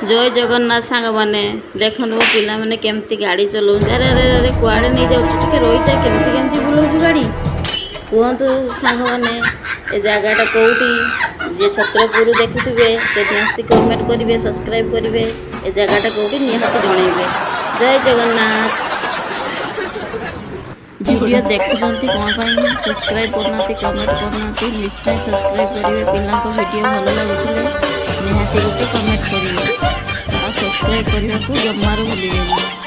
जय जगन्नाथ सांग मैंने देखो पिला माने केमती गाड़ी चलाऊ। अरे अरे अरे कुआड़े नहीं जाऊँ टे रही जाए केमती केमती बुलाऊ गाड़ी कहतु सांग मैंने ए जगटा कौटी जे छत्रपुर देखुवे से निश्चित कमेंट करेंगे सब्सक्राइब करेंगे ए जगटा कौटी निहाती जनइबे। जय जगन्नाथ। वीडियो देखुं कौन सब्सक्राइब करना कमेंट करना निश्चय सब्सक्राइब करेंगे। पिला वीडियो भल लगुले निहाती गोटे कमेंट करेंगे और सब्सक्राइब करने को जमार भूलिए।